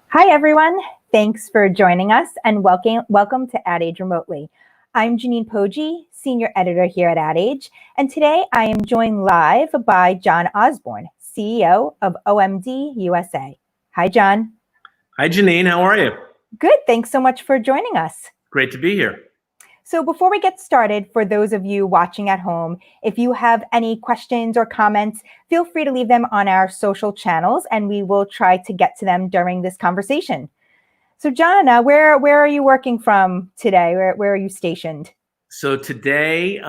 Hi, everyone. Thanks for joining us and welcome to Ad Age Remotely. I'm Janine Poggi, Senior Editor here at Ad Age, and today I am joined live by John Osborn, CEO of OMD USA. Hi, John. Hi, Janine. How are you? Good. Thanks so much for joining us. Great to be here. So before we get started, for those of you watching at home, if you have any questions or comments, feel free to leave them on our social channels and we will try to get to them during this conversation. So John, where are you working from today? Where are you stationed? So today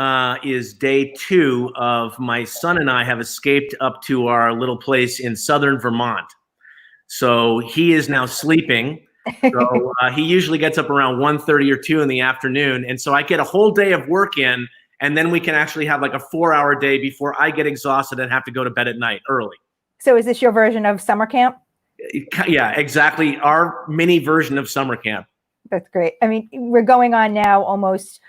is day 2 of my son and I have escaped up to our little place in southern Vermont. So he is now sleeping. So he usually gets up around 1:30 or 2 in the afternoon. And so I get a whole day of work in, and then we can actually have like a 4-hour day before I get exhausted and have to go to bed at night early. So is this your version of summer camp? Yeah, exactly. Our mini version of summer camp. That's great. I mean, we're going on now almost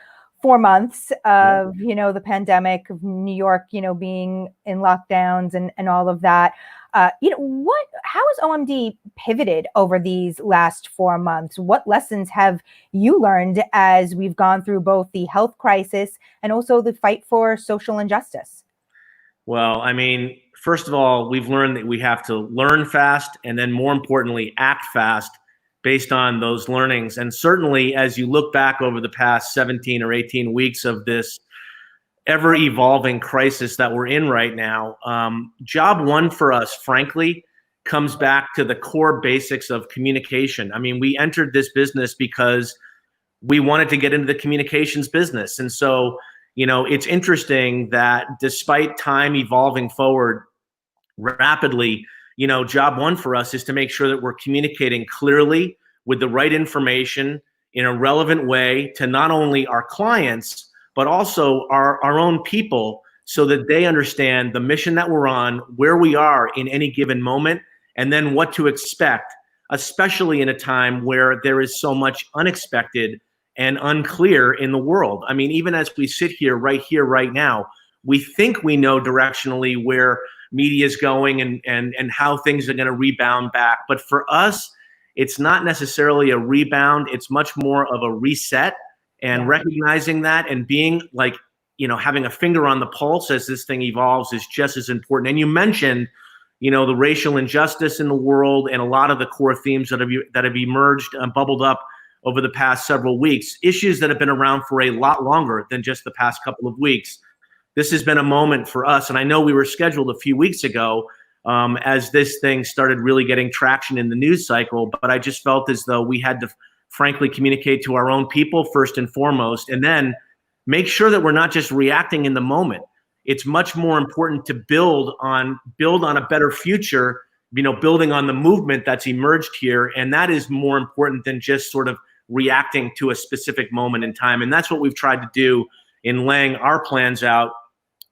4 months of, the pandemic, of New York, being in lockdowns and all of that. How has OMD pivoted over these last 4 months? What lessons have you learned as we've gone through both the health crisis and also the fight for social injustice? Well, I mean, first of all, we've learned that we have to learn fast and then more importantly, act fast based on those learnings. And certainly as you look back over the past 17 or 18 weeks of this ever evolving crisis that we're in right now, job one for us, frankly, comes back to the core basics of communication. I mean, we entered this business because we wanted to get into the communications business. And so, it's interesting that despite time evolving forward rapidly, job one for us is to make sure that we're communicating clearly with the right information in a relevant way to not only our clients, but also our own people so that they understand the mission that we're on, where we are in any given moment, and then what to expect, especially in a time where there is so much unexpected and unclear in the world. I mean, even as we sit here, right now, we think we know directionally where media is going and how things are going to rebound back. But for us, it's not necessarily a rebound. It's much more of a reset. And recognizing that and being like, having a finger on the pulse as this thing evolves is just as important. And you mentioned, the racial injustice in the world and a lot of the core themes that have emerged and bubbled up over the past several weeks, issues that have been around for a lot longer than just the past couple of weeks. This has been a moment for us. And I know we were scheduled a few weeks ago as this thing started really getting traction in the news cycle, but I just felt as though we had to frankly communicate to our own people first and foremost, and then make sure that we're not just reacting in the moment. It's much more important to build on a better future, building on the movement that's emerged here. And that is more important than just sort of reacting to a specific moment in time. And that's what we've tried to do in laying our plans out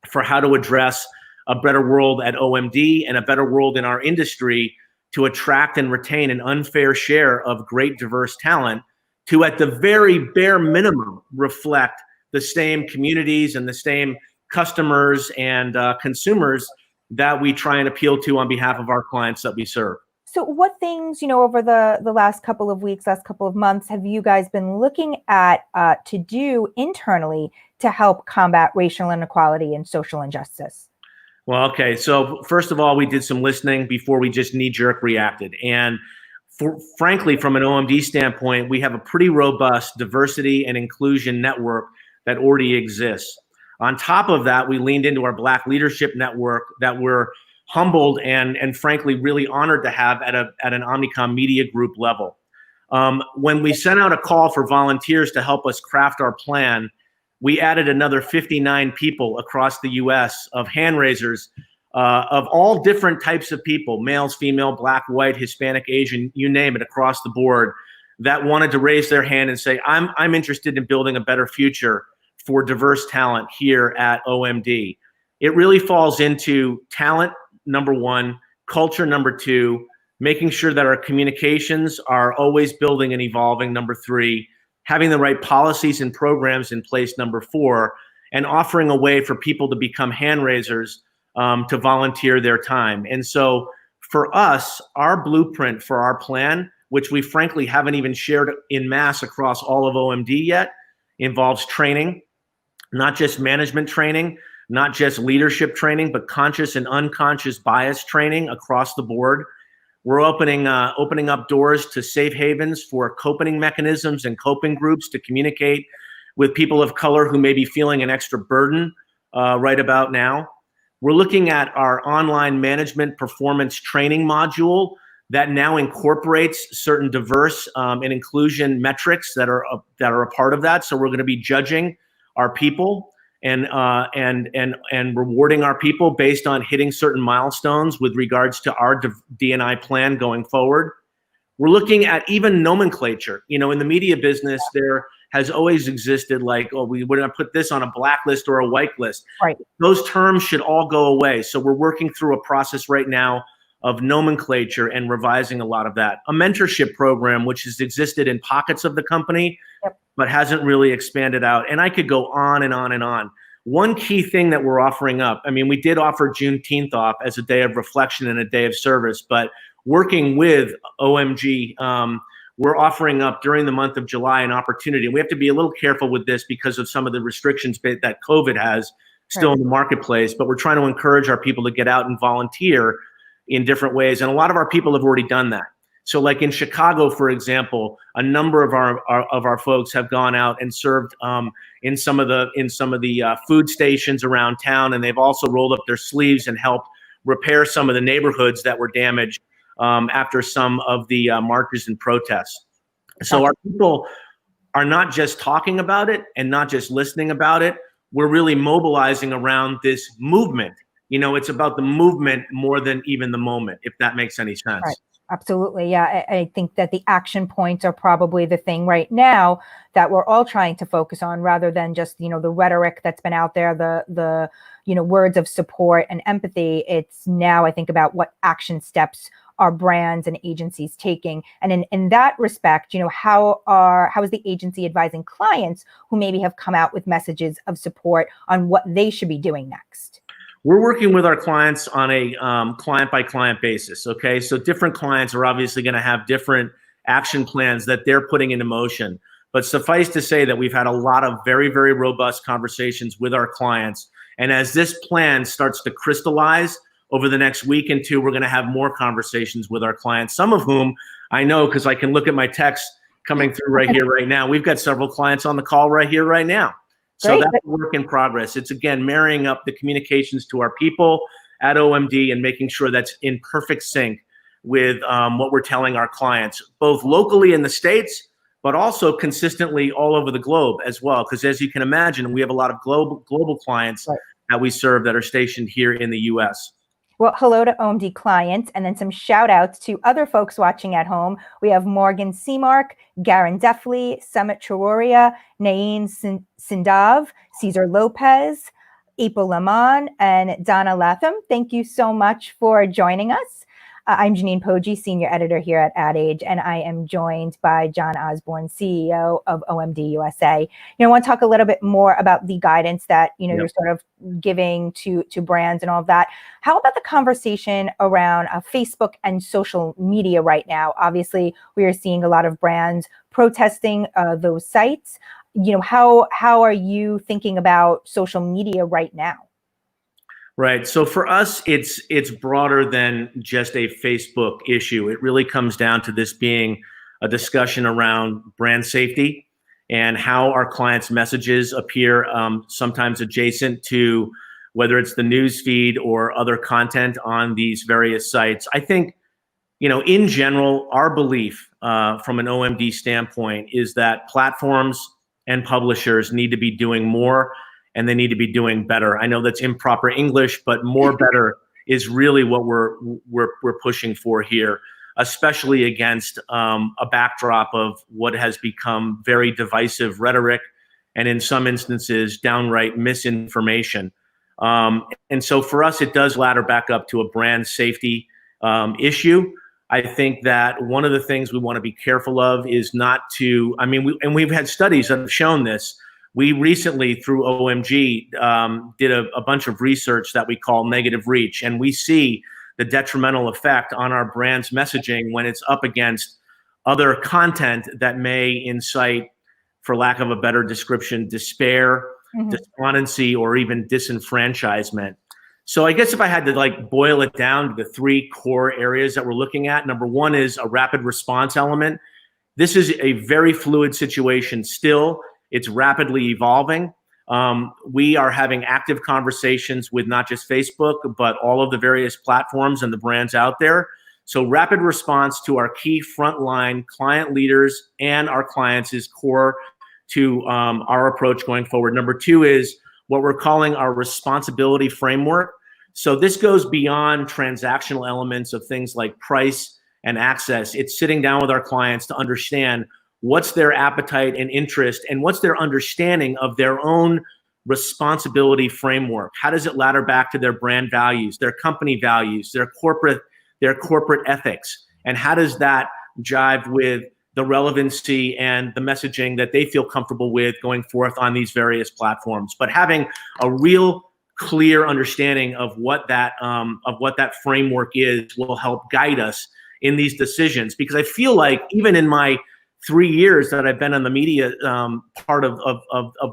for how to address a better world at OMD and a better world in our industry to attract and retain an unfair share of great diverse talent to, at the very bare minimum, reflect the same communities and the same customers and consumers that we try and appeal to on behalf of our clients that we serve. So what things, over the last couple of weeks, last couple of months, have you guys been looking at to do internally to help combat racial inequality and social injustice? Well, okay. So first of all, we did some listening before we just knee-jerk reacted. And frankly, from an OMD standpoint, we have a pretty robust diversity and inclusion network that already exists. On top of that, we leaned into our Black Leadership Network that we're humbled and frankly really honored to have at an Omnicom Media Group level. When we sent out a call for volunteers to help us craft our plan, we added another 59 people across the U.S. of hand raisers of all different types of people, males, female, Black, white, Hispanic, Asian, you name it, across the board, that wanted to raise their hand and say, I'm interested in building a better future for diverse talent here at OMD. It really falls into talent, number one, culture, number two, making sure that our communications are always building and evolving, number three, having the right policies and programs in place, number four, and offering a way for people to become hand raisers to volunteer their time. And so for us, our blueprint for our plan, which we frankly haven't even shared in mass across all of OMD yet, involves training, not just management training, not just leadership training, but conscious and unconscious bias training across the board. We're opening up doors to safe havens for coping mechanisms and coping groups to communicate with people of color who may be feeling an extra burden right about now. We're looking at our online management performance training module that now incorporates certain diverse and inclusion metrics that are a part of that. So we're going to be judging our people and rewarding our people based on hitting certain milestones with regards to our D&I plan going forward. We're looking at even nomenclature. In the media business, there has always existed like, oh, we're going to put this on a blacklist or a white list. Right. Those terms should all go away. So we're working through a process right now of nomenclature and revising a lot of that. A mentorship program, which has existed in pockets of the company, but hasn't really expanded out. And I could go on and on and on. One key thing that we're offering up, we did offer Juneteenth off as a day of reflection and a day of service, but working with OMG, we're offering up during the month of July an opportunity. And we have to be a little careful with this because of some of the restrictions that COVID has still in the marketplace, but we're trying to encourage our people to get out and volunteer in different ways. And a lot of our people have already done that. So like in Chicago, for example, a number of our folks have gone out and served in some of the food stations around town, and they've also rolled up their sleeves and helped repair some of the neighborhoods that were damaged after some of the marches and protests. So our people are not just talking about it and not just listening about it. We're really mobilizing around this movement. It's about the movement more than even the moment, if that makes any sense. Right. Absolutely. Yeah. I think that the action points are probably the thing right now that we're all trying to focus on rather than just, the rhetoric that's been out there, the words of support and empathy. It's now, I think, about what action steps are brands and agencies taking. And in that respect, how is the agency advising clients who maybe have come out with messages of support on what they should be doing next? We're working with our clients on a client-by-client basis, okay? So different clients are obviously going to have different action plans that they're putting into motion. But suffice to say that we've had a lot of very, very robust conversations with our clients. And as this plan starts to crystallize over the next week and two, we're going to have more conversations with our clients, some of whom I know because I can look at my texts coming through right here, right now. We've got several clients on the call right here, right now. So Great. that's a work in progress. It's, again, marrying up the communications to our people at OMD and making sure that's in perfect sync with what we're telling our clients, both locally in the States, but also consistently all over the globe as well. Because as you can imagine, we have a lot of global clients that we serve that are stationed here in the U.S. Well, hello to OMD clients, and then some shout outs to other folks watching at home. We have Morgan Seamark, Garen Defley, Summit Charoria, Nain Sindav, Cesar Lopez, April Lamon, and Donna Latham. Thank you so much for joining us. I'm Janine Poggi, Senior Editor here at Ad Age, and I am joined by John Osborn, CEO of OMD USA. I want to talk a little bit more about the guidance that you're sort of giving to brands and all of that. How about the conversation around Facebook and social media right now? Obviously, we are seeing a lot of brands protesting those sites. How are you thinking about social media right now? Right. So for us, it's broader than just a Facebook issue. It really comes down to this being a discussion around brand safety and how our clients' messages appear sometimes adjacent to whether it's the news feed or other content on these various sites. I think, in general, our belief from an OMD standpoint is that platforms and publishers need to be doing more and they need to be doing better. I know that's improper English, but more better is really what we're pushing for here, especially against a backdrop of what has become very divisive rhetoric and in some instances downright misinformation. And so for us, it does ladder back up to a brand safety issue. I think that one of the things we want to be careful of is not to, we've had studies that have shown this. We recently, through OMG, did a bunch of research that we call negative reach, and we see the detrimental effect on our brand's messaging when it's up against other content that may incite, for lack of a better description, despair, despondency, or even disenfranchisement. So I guess if I had to like boil it down to the three core areas that we're looking at, number one is a rapid response element. This is a very fluid situation still. It's rapidly evolving. We are having active conversations with not just Facebook, but all of the various platforms and the brands out there. So rapid response to our key frontline client leaders and our clients is core to our approach going forward. Number two is what we're calling our responsibility framework. So this goes beyond transactional elements of things like price and access. It's sitting down with our clients to understand what's their appetite and interest and what's their understanding of their own responsibility framework. How does it ladder back to their brand values, their company values, their corporate ethics? And how does that jive with the relevancy and the messaging that they feel comfortable with going forth on these various platforms? But having a real clear understanding of what that framework is will help guide us in these decisions. Because I feel like even in my 3 years that I've been in the media part of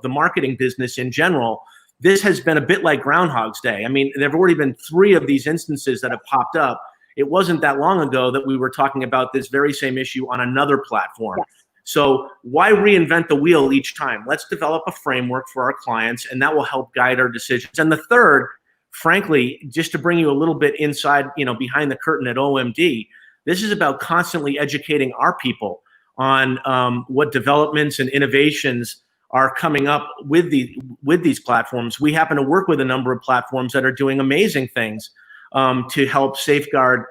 the marketing business in general, this has been a bit like Groundhog's Day. I mean, there have already been 3 of these instances that have popped up. It wasn't that long ago that we were talking about this very same issue on another platform. Yes. So why reinvent the wheel each time? Let's develop a framework for our clients, and that will help guide our decisions. And the third, frankly, just to bring you a little bit inside, behind the curtain at OMD, this is about constantly educating our people on what developments and innovations are coming up with these platforms. We happen to work with a number of platforms that are doing amazing things to help safeguard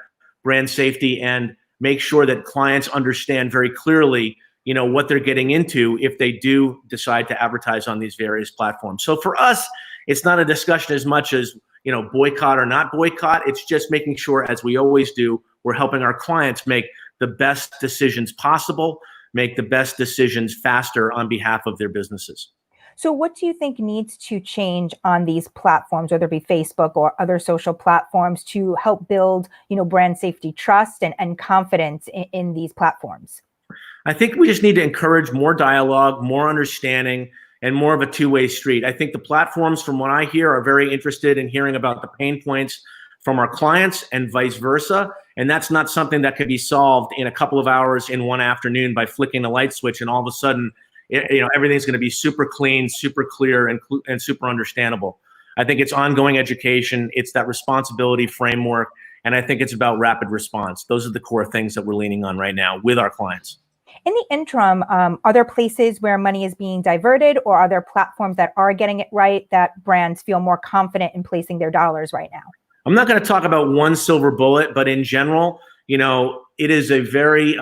brand safety and make sure that clients understand very clearly, what they're getting into if they do decide to advertise on these various platforms. So for us, it's not a discussion as much as, boycott or not boycott. It's just making sure, as we always do, we're helping our clients make the best decisions possible, make the best decisions faster on behalf of their businesses. So what do you think needs to change on these platforms, whether it be Facebook or other social platforms, to help build, brand safety trust and confidence in these platforms? I think we just need to encourage more dialogue, more understanding, and more of a two-way street. I think the platforms, from what I hear, are very interested in hearing about the pain points from our clients and vice versa. And that's not something that can be solved in a couple of hours in one afternoon by flicking a light switch and all of a sudden, everything's going to be super clean, super clear, and super understandable. I think it's ongoing education. It's that responsibility framework. And I think it's about rapid response. Those are the core things that we're leaning on right now with our clients. In the interim, are there places where money is being diverted, or are there platforms that are getting it right that brands feel more confident in placing their dollars right now? I'm not going to talk about one silver bullet, but in general, it is a very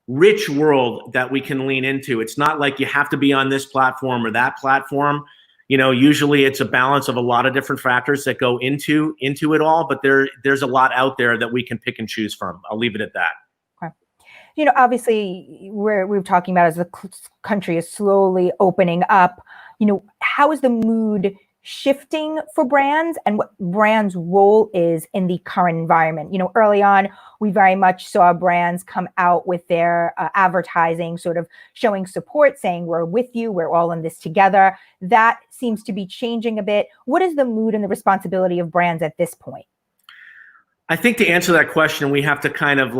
rich world that we can lean into. It's not like you have to be on this platform or that platform. Usually it's a balance of a lot of different factors that go into it all, but there's a lot out there that we can pick and choose from. I'll leave it at that. Okay. Obviously we're talking about as the country is slowly opening up, how is the mood shifting for brands and what brands' role is in the current environment? Early on, we very much saw brands come out with their advertising, sort of showing support, saying, we're with you, we're all in this together. That seems to be changing a bit. What is the mood and the responsibility of brands at this point? I think to answer that question, we have to kind of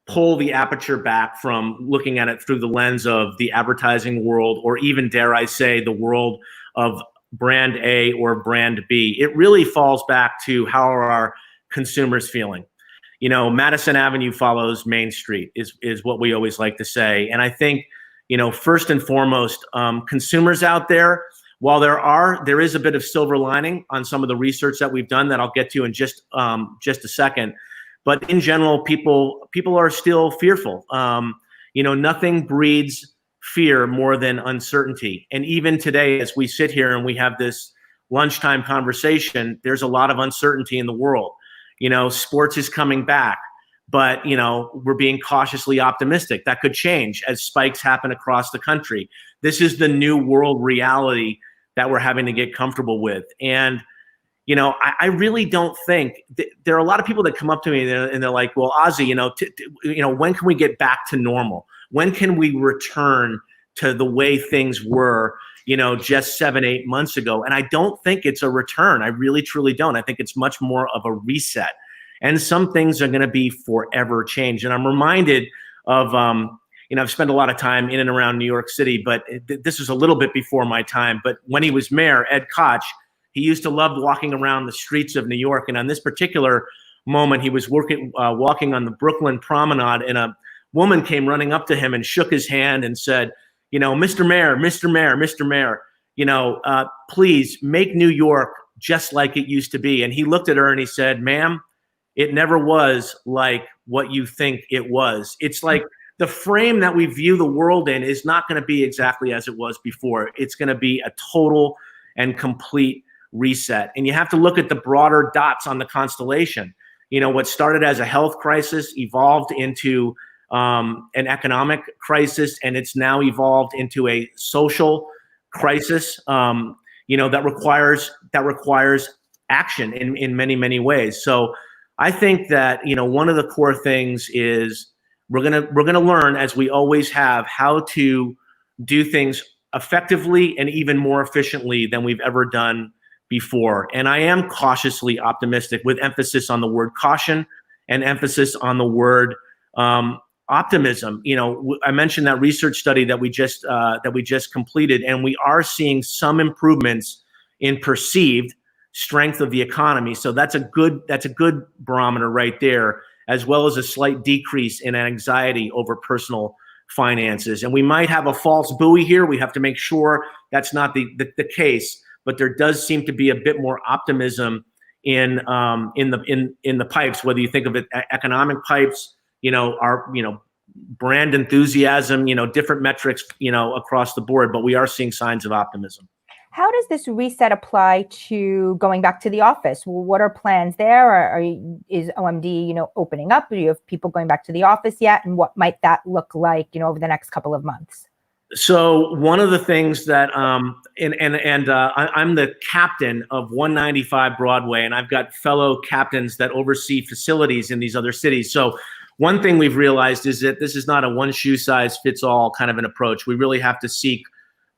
pull the aperture back from looking at it through the lens of the advertising world, or even, dare I say, the world of brand A or brand B. It really falls back to how are our consumers feeling. Madison Avenue follows Main Street is what we always like to say. And I think, first and foremost, consumers out there, while there is a bit of silver lining on some of the research that we've done that I'll get to in just a second. But in general, people are still fearful. Nothing breeds fear more than uncertainty. And even today, as we sit here and we have this lunchtime conversation, there's a lot of uncertainty in the world. Sports is coming back, but we're being cautiously optimistic. That could change as spikes happen across the country. This is the new world reality that we're having to get comfortable with. And I really don't think there are a lot of people that come up to me and they're like, well, Ozzy, when can we get back to normal? When can we return to the way things were, just 7, 8 months ago? And I don't think it's a return. I really, truly don't. I think it's much more of a reset. And some things are going to be forever changed. And I'm reminded of, I've spent a lot of time in and around New York City, but this was a little bit before my time. But when he was mayor, Ed Koch, he used to love walking around the streets of New York. And on this particular moment, he was walking on the Brooklyn Promenade, and a woman came running up to him and shook his hand and said, Mr. Mayor, Mr. Mayor, Mr. Mayor, please make New York just like it used to be. And he looked at her and he said, ma'am, it never was like what you think it was. It's like the frame that we view the world in is not going to be exactly as it was before. It's going to be a total and complete reset. And you have to look at the broader dots on the constellation. What started as a health crisis evolved into an economic crisis, and it's now evolved into a social crisis, that requires action in many, many ways. So I think that, one of the core things is we're gonna learn, as we always have, how to do things effectively and even more efficiently than we've ever done before. And I am cautiously optimistic, with emphasis on the word caution and emphasis on the word optimism. I mentioned that research study that we just completed, and we are seeing some improvements in perceived strength of the economy. So that's a good barometer right there, as well as a slight decrease in anxiety over personal finances. And we might have a false buoy here. We have to make sure that's not the case. But there does seem to be a bit more optimism in the pipes, whether you think of it economic pipes, our brand enthusiasm, different metrics, across the board. But we are seeing signs of optimism. How does this reset apply to going back to the office? What are plans there? Is OMD, opening up? Do you have people going back to the office yet? And what might that look like, over the next couple of months? So one of the things that, I'm the captain of 195 Broadway, and I've got fellow captains that oversee facilities in these other cities. So one thing we've realized is that this is not a one shoe size fits all kind of an approach. We really have to seek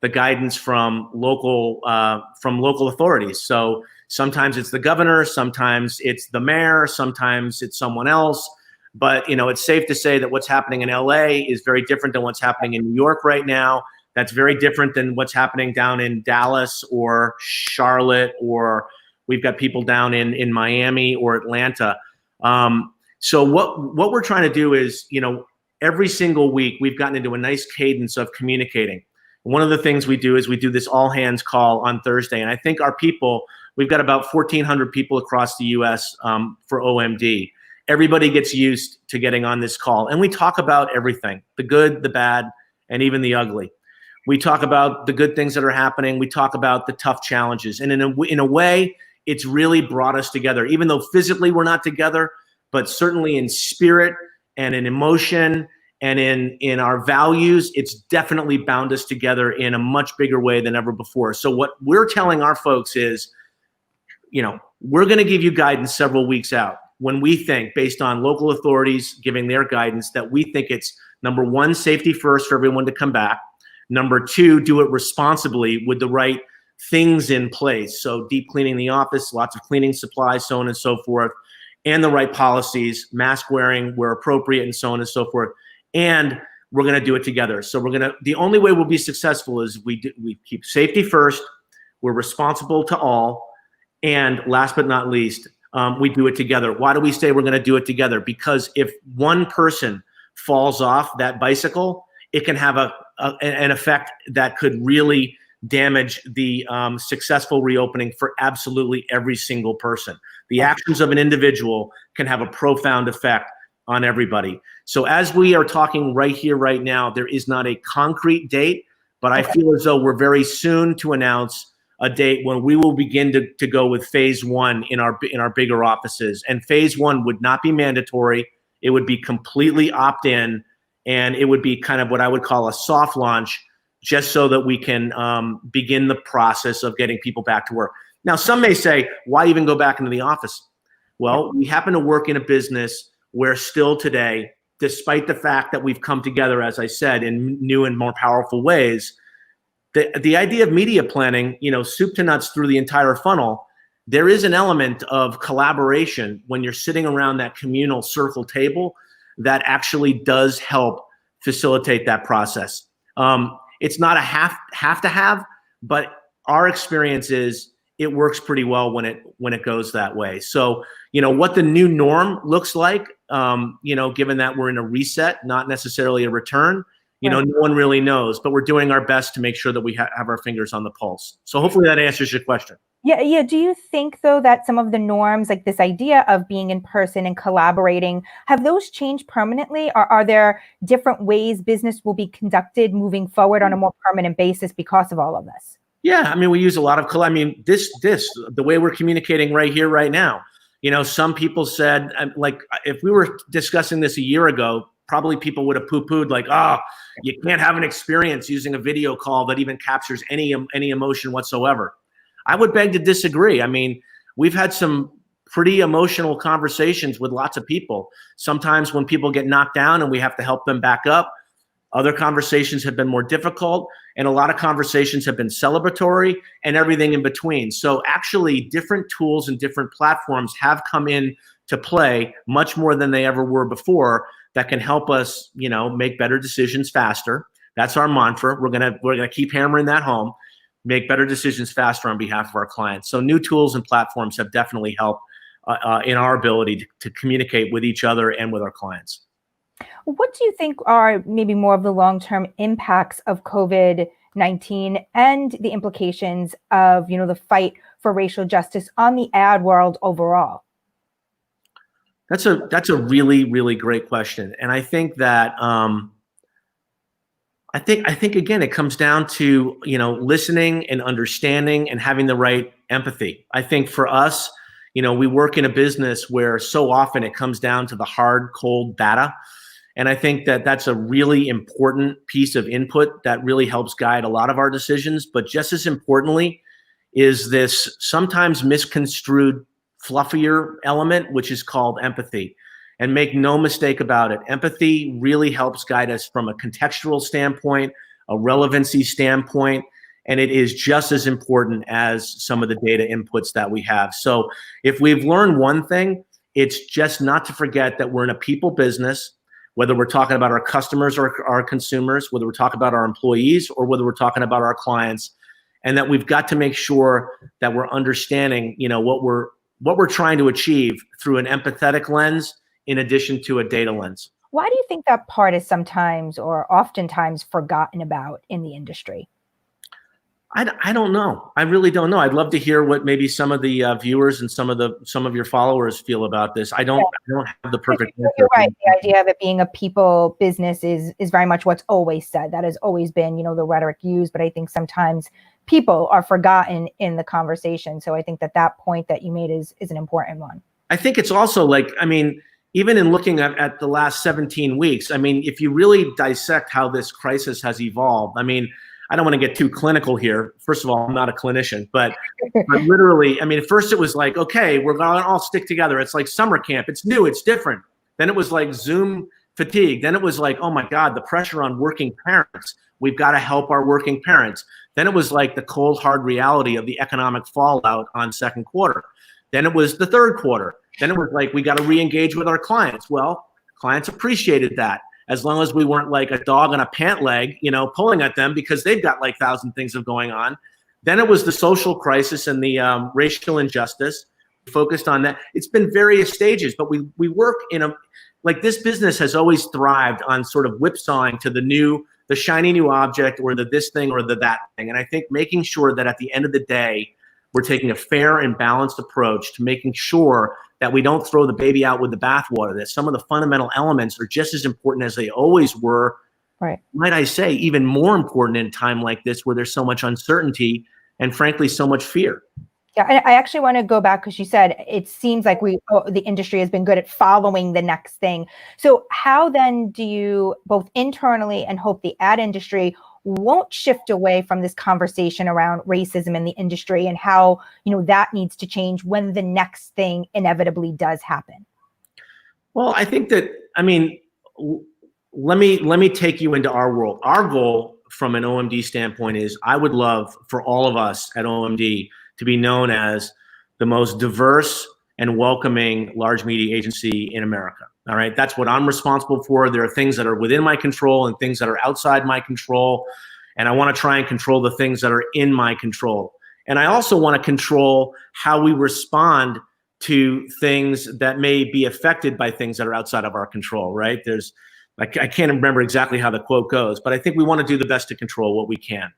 the guidance from local authorities. So sometimes it's the governor, sometimes it's the mayor, sometimes it's someone else. But, it's safe to say that what's happening in LA is very different than what's happening in New York right now. That's very different than what's happening down in Dallas or Charlotte, or we've got people down in Miami or Atlanta. So what we're trying to do is, every single week we've gotten into a nice cadence of communicating. One of the things we do is we do this all hands call on Thursday. And I think our people, we've got about 1,400 people across the US for OMD. Everybody gets used to getting on this call, and we talk about everything, the good, the bad, and even the ugly. We talk about the good things that are happening. We talk about the tough challenges. And in a way, it's really brought us together, even though physically we're not together, but certainly in spirit and in emotion and in our values, it's definitely bound us together in a much bigger way than ever before. So what we're telling our folks is, we're going to give you guidance several weeks out, when we think, based on local authorities giving their guidance, that we think it's, number one, safety first for everyone to come back. Number two, do it responsibly with the right things in place. So deep cleaning the office, lots of cleaning supplies, so on and so forth, and the right policies, mask wearing where appropriate, and so on and so forth. And we're going to do it together. So the only way we'll be successful is we keep safety first, we're responsible to all, and last but not least, we do it together. Why do we say we're going to do it together? Because if one person falls off that bicycle, it can have an effect that could really damage the successful reopening for absolutely every single person. The actions of an individual can have a profound effect on everybody. So as we are talking right here, right now, there is not a concrete date, but I feel as though we're very soon to announce a date when we will begin to go with phase one in our bigger offices. And phase one would not be mandatory. It would be completely opt-in, and it would be kind of what I would call a soft launch, just so that we can begin the process of getting people back to work. Now, some may say, why even go back into the office? Well, we happen to work in a business where still today, despite the fact that we've come together, as I said, in new and more powerful ways, the idea of media planning, soup to nuts through the entire funnel, there is an element of collaboration when you're sitting around that communal circle table that actually does help facilitate that process. It's not a have to have, but our experience is it works pretty well when it goes that way. So, what the new norm looks like, given that we're in a reset, not necessarily a return, no one really knows, but we're doing our best to make sure that we have our fingers on the pulse. So hopefully that answers your question. Yeah. Do you think, though, that some of the norms, like this idea of being in person and collaborating, have those changed permanently? Or are there different ways business will be conducted moving forward on a more permanent basis because of all of this? Yeah, we use a lot of, the way we're communicating right here, right now. Some people said, like, if we were discussing this a year ago, probably people would have poo-pooed, like, oh, you can't have an experience using a video call that even captures any emotion whatsoever. I would beg to disagree. We've had some pretty emotional conversations with lots of people. Sometimes when people get knocked down and we have to help them back up, other conversations have been more difficult, and a lot of conversations have been celebratory and everything in between. So actually, different tools and different platforms have come in to play much more than they ever were before that can help us, make better decisions faster. That's our mantra. We're gonna keep hammering that home, make better decisions faster on behalf of our clients. So new tools and platforms have definitely helped in our ability to communicate with each other and with our clients. What do you think are maybe more of the long-term impacts of COVID-19 and the implications of, the fight for racial justice on the ad world overall? That's a really, really great question. And I think that, I think again, it comes down to, listening and understanding and having the right empathy. I think for us, we work in a business where so often it comes down to the hard, cold data. And I think that that's a really important piece of input that really helps guide a lot of our decisions. But just as importantly is this sometimes misconstrued, fluffier element, which is called empathy. And make no mistake about it, empathy really helps guide us from a contextual standpoint, a relevancy standpoint, and it is just as important as some of the data inputs that we have. So if we've learned one thing, it's just not to forget that we're in a people business, whether we're talking about our customers or our consumers, whether we're talking about our employees or whether we're talking about our clients, and that we've got to make sure that we're understanding, what we're trying to achieve through an empathetic lens in addition to a data lens. Why do you think that part is sometimes or oftentimes forgotten about in the industry? I don't know. I really don't know. I'd love to hear what maybe some of the viewers and some of your followers feel about this. I don't have the perfect answer. You're right. The idea of it being a people business is very much what's always said. That has always been, the rhetoric used. But I think sometimes people are forgotten in the conversation. So I think that point that you made is an important one. I think it's also even in looking at the last 17 weeks, if you really dissect how this crisis has evolved, I don't want to get too clinical here. First of all, I'm not a clinician, but literally, at first it was like, okay, we're going to all stick together. It's like summer camp. It's new. It's different. Then it was like Zoom fatigue. Then it was like, oh my God, the pressure on working parents. We've got to help our working parents. Then it was like the cold, hard reality of the economic fallout on second quarter. Then it was the third quarter. Then it was like, we got to re-engage with our clients. Well, clients appreciated that, as long as we weren't like a dog on a pant leg, pulling at them because they've got like 1,000 things going on. Then it was the social crisis and the racial injustice. We focused on that. It's been various stages, but we work this business has always thrived on sort of whipsawing to the shiny new object or the this thing or the that thing. And I think making sure that at the end of the day, we're taking a fair and balanced approach to making sure that we don't throw the baby out with the bathwater, that some of the fundamental elements are just as important as they always were. Right. Might I say, even more important in a time like this where there's so much uncertainty and frankly, so much fear. Yeah, I actually want to go back because you said it seems like the industry has been good at following the next thing. So how then do you both internally and hope the ad industry won't shift away from this conversation around racism in the industry and how, that needs to change when the next thing inevitably does happen? Well, I think that, let me take you into our world. Our goal from an OMD standpoint is, I would love for all of us at OMD to be known as the most diverse and welcoming large media agency in America. All right. That's what I'm responsible for. There are things that are within my control and things that are outside my control. And I want to try and control the things that are in my control. And I also want to control how we respond to things that may be affected by things that are outside of our control, right? I can't remember exactly how the quote goes, but I think we want to do the best to control what we can.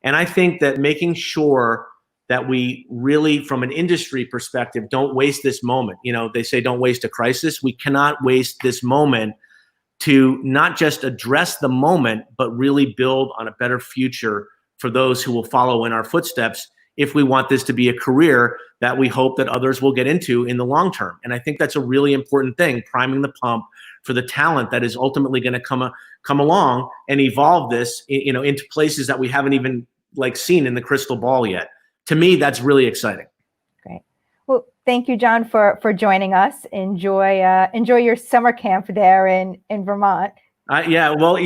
And I think that making sure that we really, from an industry perspective, don't waste this moment. They say don't waste a crisis. We cannot waste this moment to not just address the moment, but really build on a better future for those who will follow in our footsteps, if we want this to be a career that we hope that others will get into in the long term. And I think that's a really important thing, priming the pump for the talent that is ultimately going to come along and evolve this, into places that we haven't even seen in the crystal ball yet. To me, that's really exciting. Great. Well, thank you, John, for joining us. Enjoy your summer camp there in Vermont. Yeah, well,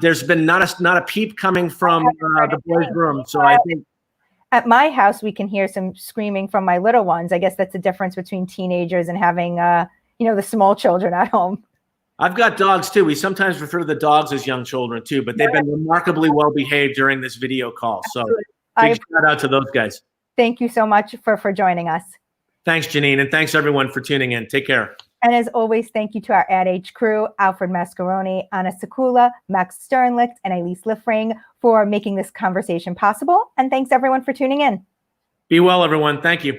there's been not a peep coming from the boys' room, so I think. At my house, we can hear some screaming from my little ones. I guess that's the difference between teenagers and having, the small children at home. I've got dogs too. We sometimes refer to the dogs as young children too, but they've been remarkably well behaved during this video call. So big shout out to those guys. Thank you so much for joining us. Thanks, Janine, and thanks everyone for tuning in. Take care. And as always, thank you to our Ad Age crew, Alfred Mascaroni, Anna Sekula, Max Sternlicht, and Elise Liffring for making this conversation possible. And thanks everyone for tuning in. Be well, everyone. Thank you.